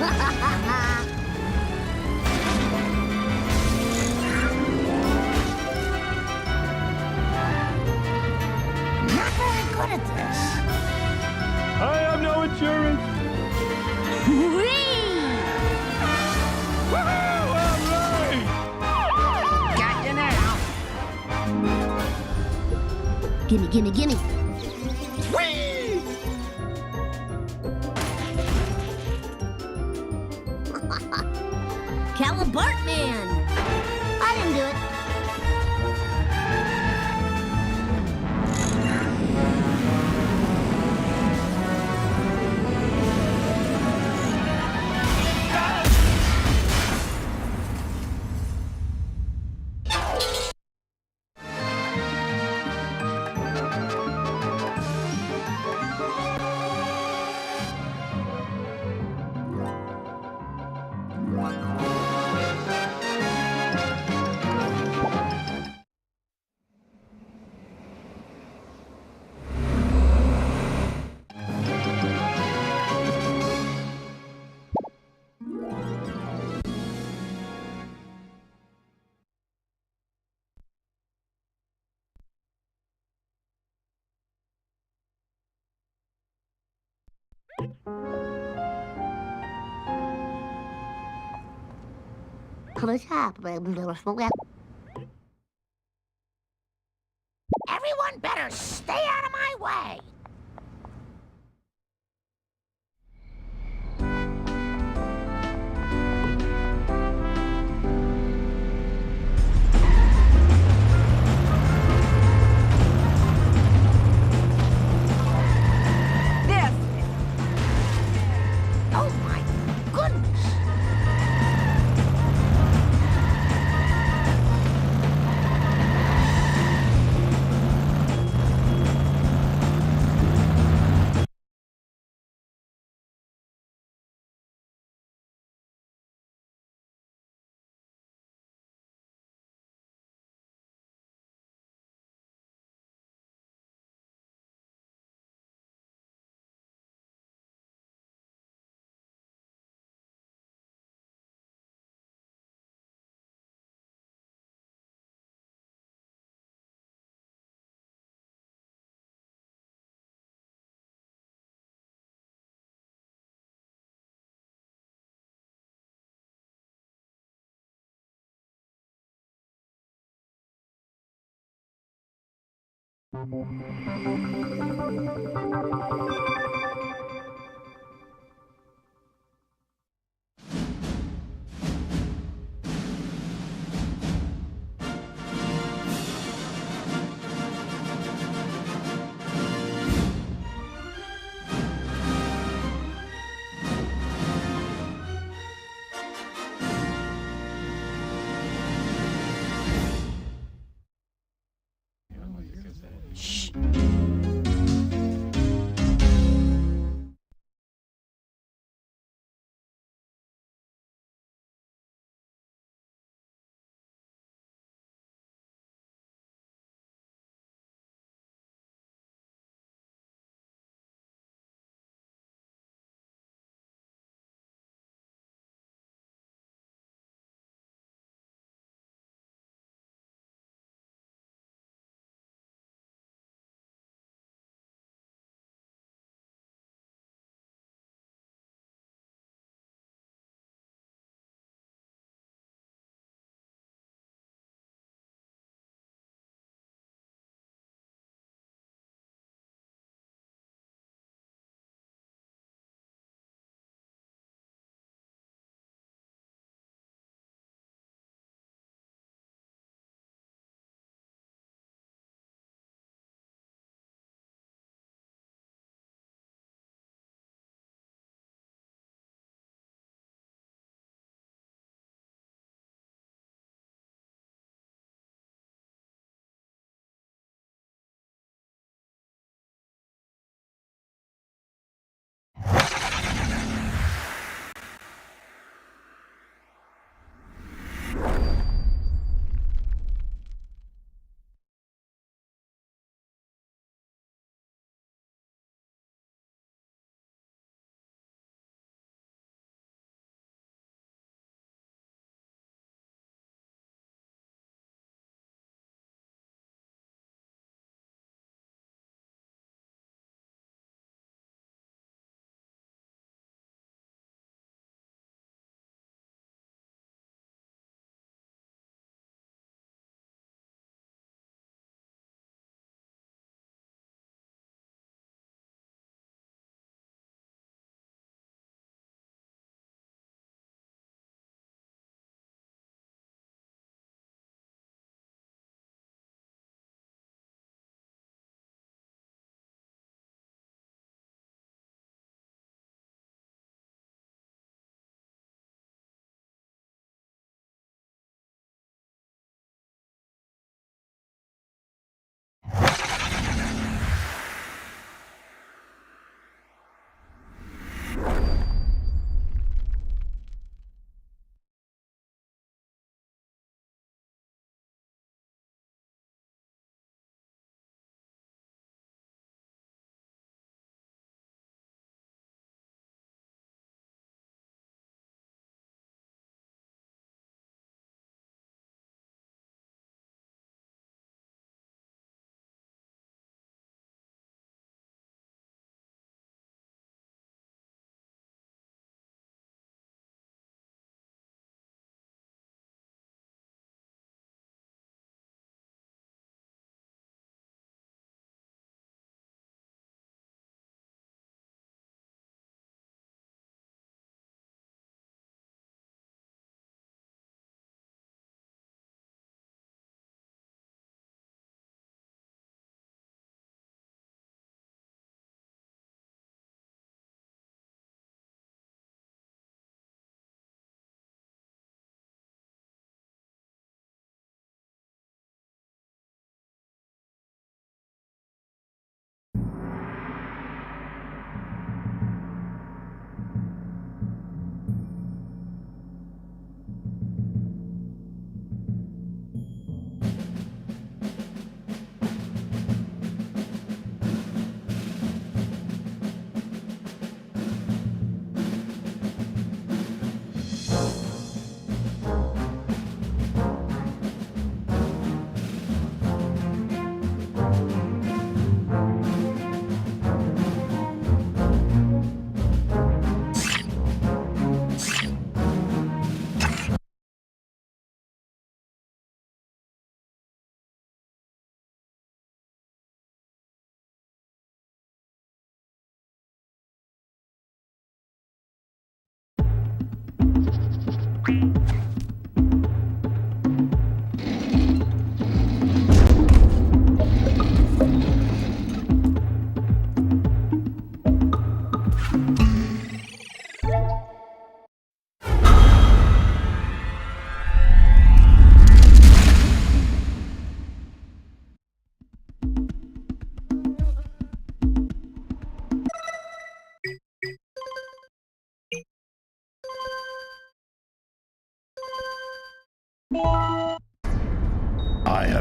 Not very good at this. I have no insurance. Whee! Woohoo! All right! Got you now. Gimme, gimme, gimme. Whee! Calibart Man! I didn't do it. Everyone better stay out of my way. This. Oh my goodness.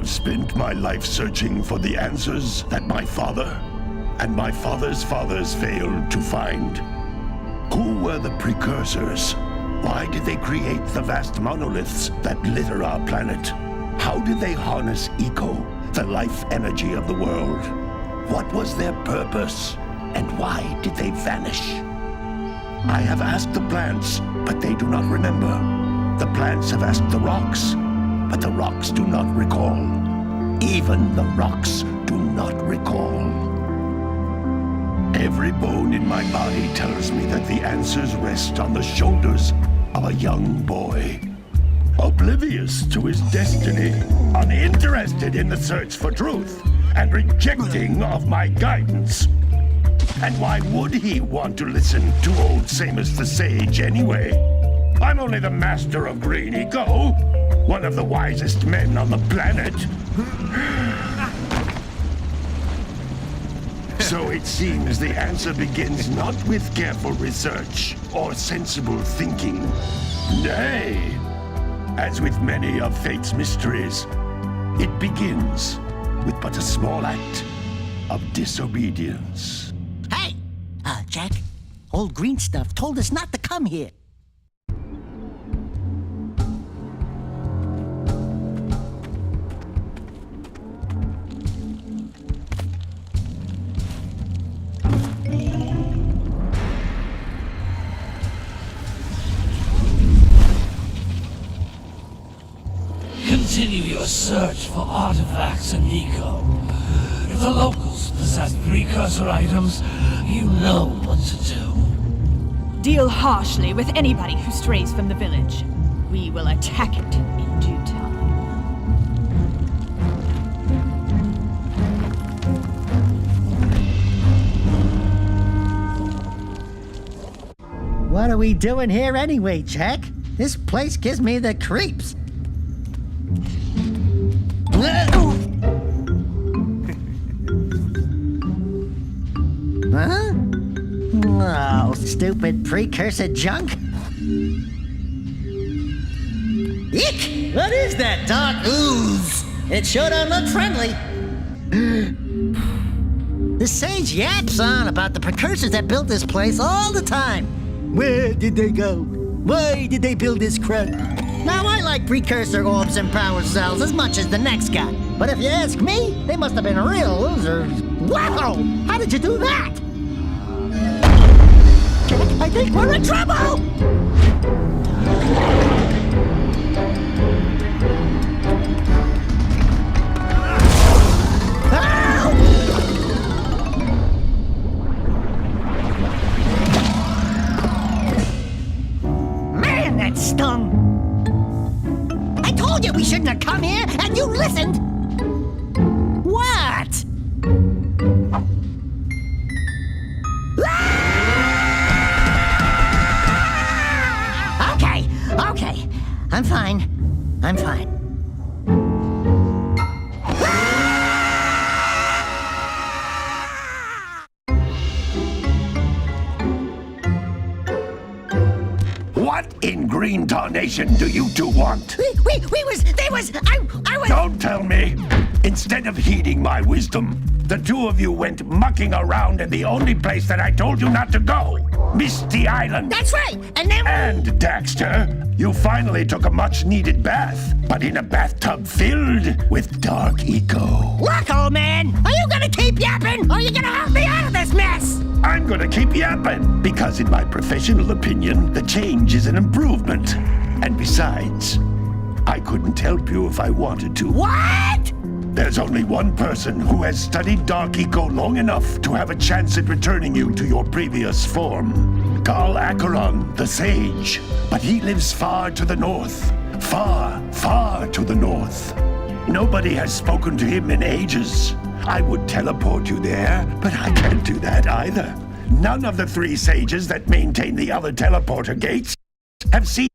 have spent my life searching for the answers that my father and my father's fathers failed to find. Who were the precursors? Why did they create the vast monoliths that litter our planet? How did they harness Eco, the life energy of the world? What was their purpose? And why did they vanish? I have asked the plants, but they do not remember. The plants have asked the rocks, but the rocks do not recall. Even the rocks do not recall. Every bone in my body tells me that the answers rest on the shoulders of a young boy. Oblivious to his destiny, uninterested in the search for truth, and rejecting of my guidance. And why would he want to listen to old Samus the Sage anyway? I'm only the master of Green Eco, one of the wisest men on the planet. So it seems the answer begins not with careful research or sensible thinking. Nay, as with many of fate's mysteries, it begins with but a small act of disobedience. Hey! Jack, old green stuff told us not to come here. Continue your search for artifacts in Eco. If the locals possess precursor items, you know what to do. Deal harshly with anybody who strays from the village. We will attack it in due time. What are we doing here anyway, Jack? This place gives me the creeps. Huh? Oh, stupid precursor junk. Eek! What is that dark ooze? It sure don't look friendly. The sage yaps on about the precursors that built this place all the time. Where did they go? Why did they build this crap? Now, I like precursor orbs and power cells as much as the next guy. But if you ask me, they must have been real losers. Wow! How did you do that? I think we're in trouble! Man, that stung! I told you we shouldn't have come here, and you listened! What? Okay. I'm fine. What in green tarnation do you two want? I was... Don't tell me! Instead of heeding my wisdom, the two of you went mucking around in the only place that I told you not to go! Misty Island! That's right! And then... And, Daxter, you finally took a much-needed bath, but in a bathtub filled with dark eco. Look, old man! Are you gonna keep yapping, or are you gonna help me out of this mess? I'm gonna keep yapping, because in my professional opinion, the change is an improvement. And besides, I couldn't help you if I wanted to. What? There's only one person who has studied Dark Eco long enough to have a chance at returning you to your previous form. Carl Acheron, the Sage. But he lives far to the north. Far, far to the north. Nobody has spoken to him in ages. I would teleport you there, but I can't do that either. None of the three sages that maintain the other teleporter gates have seen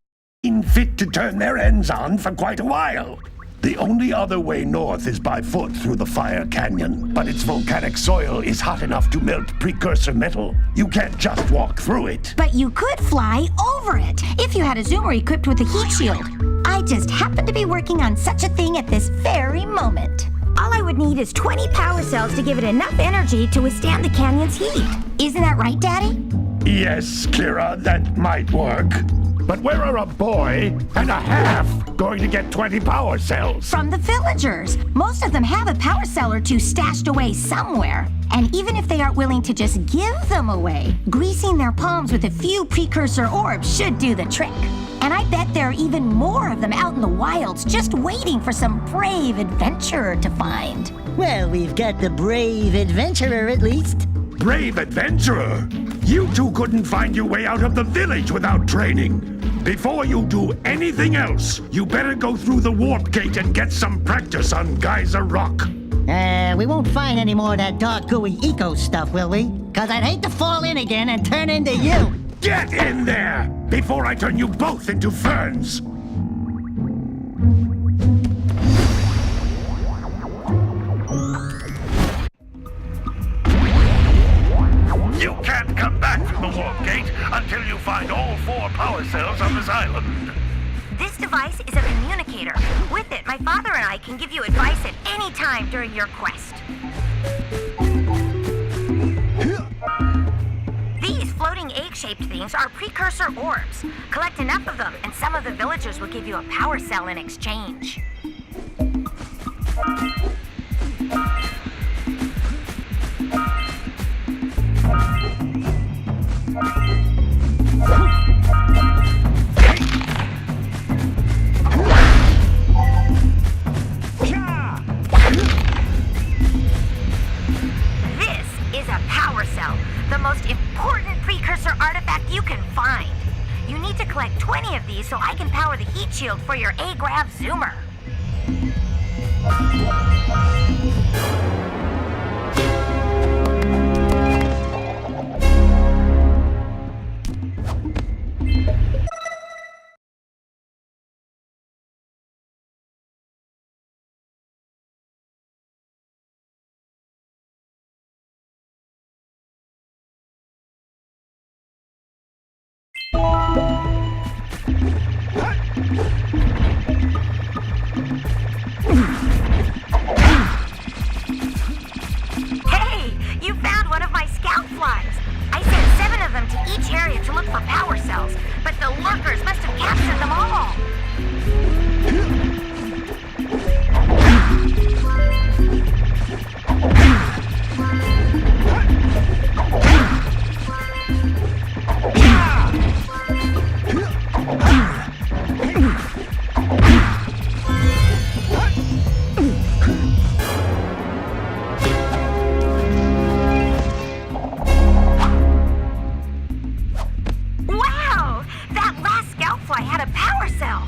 fit to turn their ends on for quite a while. The only other way north is by foot through the Fire Canyon, but its volcanic soil is hot enough to melt precursor metal. You can't just walk through it. But you could fly over it if you had a zoomer equipped with a heat shield. I'd just happen to be working on such a thing at this very moment. All I would need is 20 power cells to give it enough energy to withstand the canyon's heat. Isn't that right, Daddy? Yes, Kira, that might work. But where are a boy and a half going to get 20 power cells? From the villagers. Most of them have a power cell or two stashed away somewhere. And even if they aren't willing to just give them away, greasing their palms with a few precursor orbs should do the trick. And I bet there are even more of them out in the wilds just waiting for some brave adventurer to find. Well, we've got the brave adventurer at least. Brave adventurer! You two couldn't find your way out of the village without training. Before you do anything else, you better go through the warp gate and get some practice on Geyser Rock. We won't find any more of that dark gooey eco stuff, will we? 'Cause I'd hate to fall in again and turn into you. Get in there before I turn you both into ferns. You can't come back from the warp gate until you find all 4 power cells on this island. This device is a communicator. With it, my father and I can give you advice at any time during your quest. These floating egg-shaped things are precursor orbs. Collect enough of them, and some of the villagers will give you a power cell in exchange. This is a power cell, the most important precursor artifact you can find. You need to collect 20 of these so I can power the heat shield for your A-Grav Zoomer. Hey, you found one of my scout flies. I sent 7 of them to each area to look for power cells, but the lurkers must have captured them all. Wow! That last scout fly had a power cell.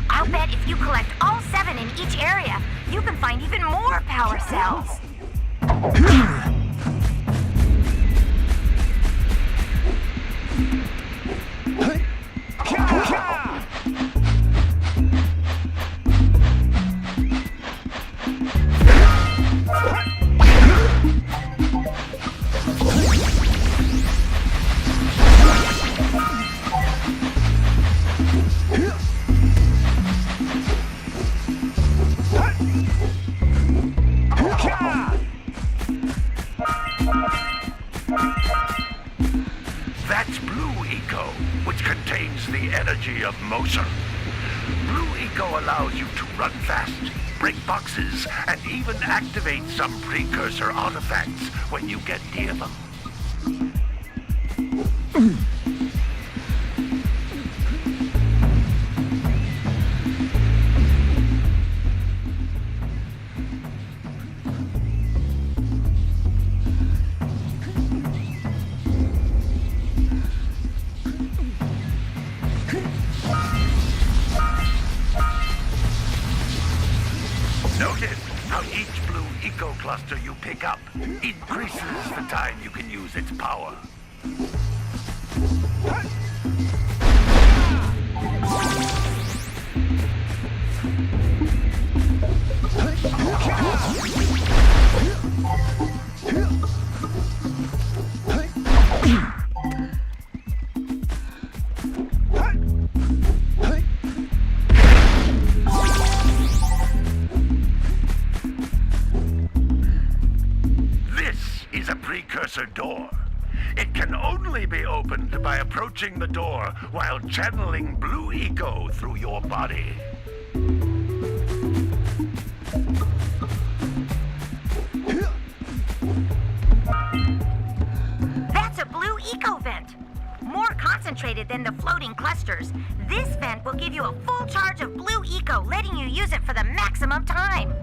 I'll bet if you collect all 7 in each area, you can find even more power cells. That's Blue Eco, which contains the energy of Moser. Blue Eco allows you to run fast, break boxes, and even activate some precursor artifacts when you get near them. Notice how each Blue Eco cluster you pick up increases the time you can use its power. It can only be opened by approaching the door while channeling blue eco through your body. That's a blue eco vent. More concentrated than the floating clusters. This vent will give you a full charge of blue eco, letting you use it for the maximum time.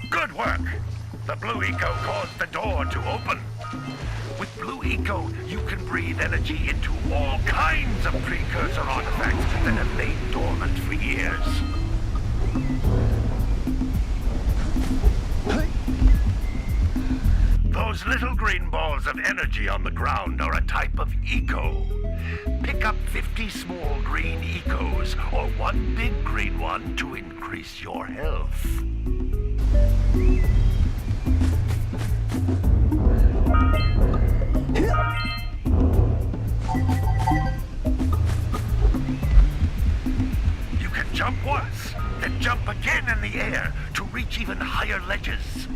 Good work! The blue eco caused the door to open. With blue eco, you can breathe energy into all kinds of precursor artifacts that have lain dormant for years. Those little green balls of energy on the ground are a type of eco. Pick up 50 small green ecos or one big green one to increase your health. You can jump once, then jump again in the air to reach even higher ledges.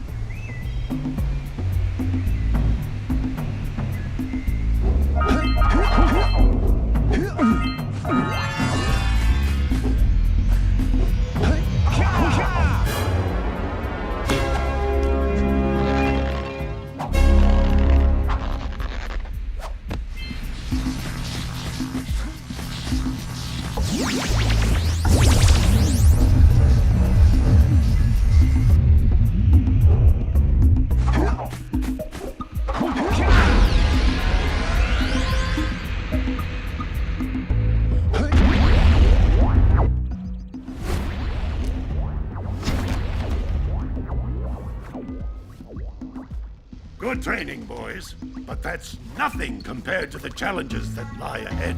Good training, boys, but that's nothing compared to the challenges that lie ahead.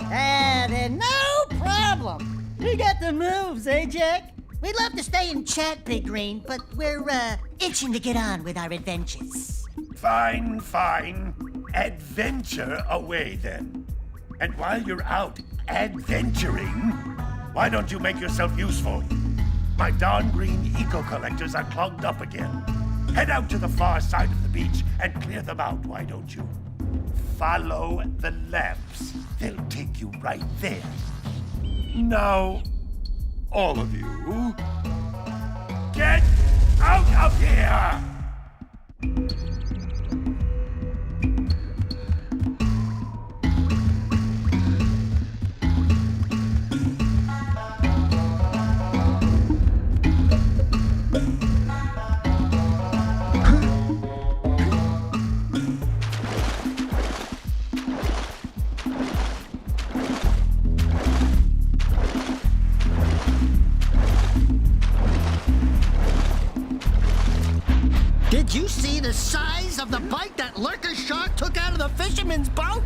Then no problem. We got the moves, eh, Jack? We'd love to stay and chat, Big Green, but we're, itching to get on with our adventures. Fine, fine. Adventure away, then. And while you're out adventuring, why don't you make yourself useful? My darn green eco-collectors are clogged up again. Head out to the far side of the beach and clear them out, why don't you? Follow the lamps. They'll take you right there. Now, all of you, get out of here! Did you see the size of the bite that that lurker shark took out of the fisherman's boat?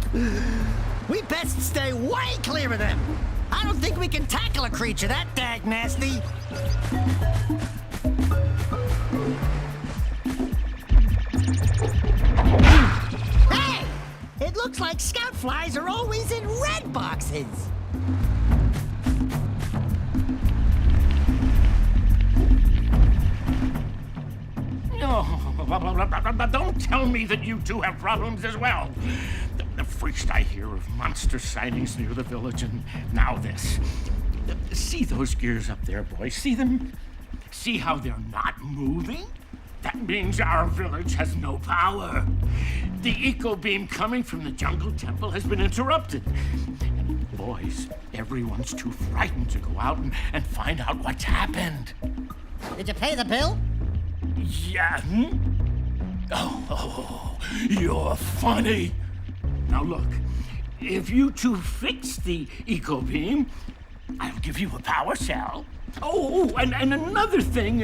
We best stay way clear of them. I don't think we can tackle a creature that dag nasty. Hey! It looks like scout flies are always in red boxes. Oh, don't tell me that you two have problems as well. The first I hear of monster sightings near the village, and now this. See those gears up there, boys? See them? See how they're not moving? That means our village has no power. The eco beam coming from the jungle temple has been interrupted. And boys, everyone's too frightened to go out and find out what's happened. Did you pay the bill? Yeah. Oh, you're funny. Now look, if you two fix the eco beam, I'll give you a power cell. Oh, and another thing,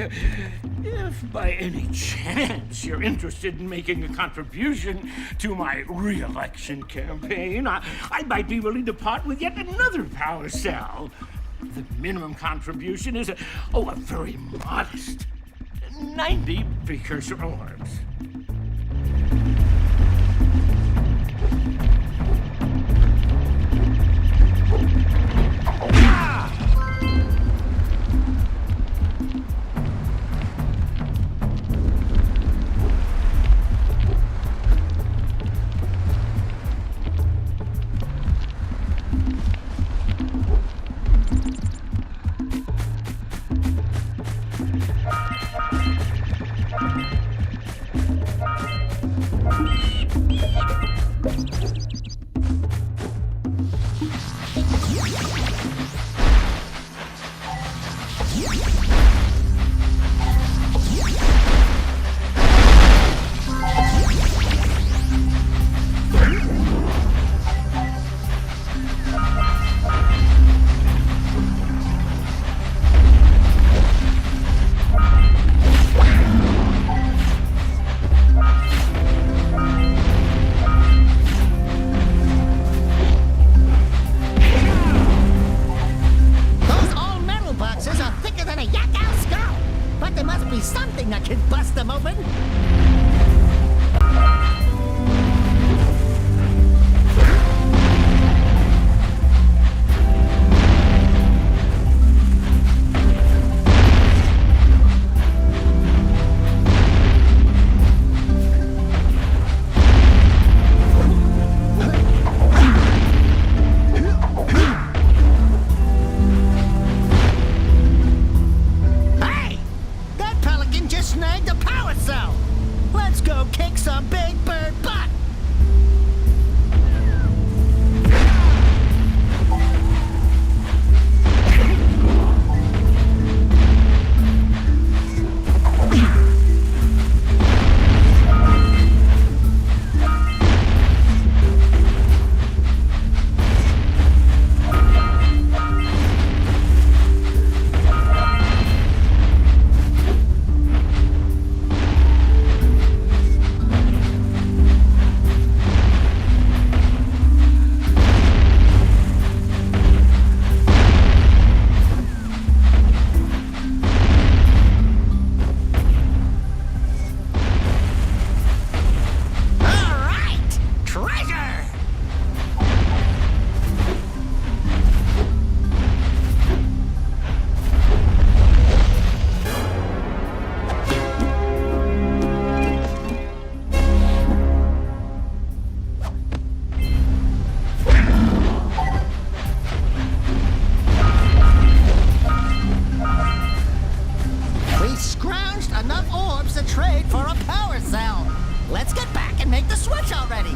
if by any chance you're interested in making a contribution to my re-election campaign, I might be willing to part with yet another power cell. The minimum contribution is a very modest 90 precursor orbs. trade for a power cell. Let's get back and make the switch already.